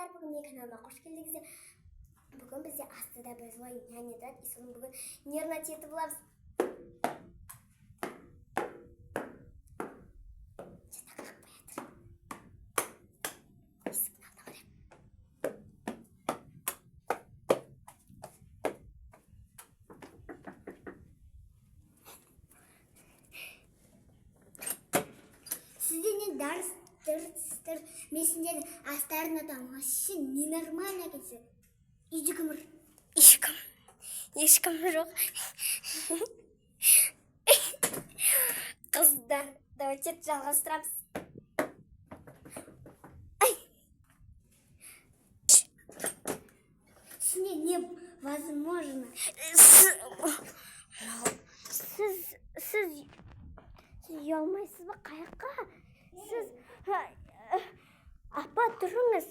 Армысыздар, бүгін менің каналыма қош келдіңіздер. Бүгін бізде астыда бір злой няня да, и соны бүгін нервнать етіп аламыз. Сізде не дарс мен сендердің астарын атам, вообще ненормально кетсе. Ешкім жоқ. Қыздар, давайте жалғастырамыз. Сізде невозможно. Сіз ұялмайсыз ба қаяққа? Сіз апа тұрыңыз.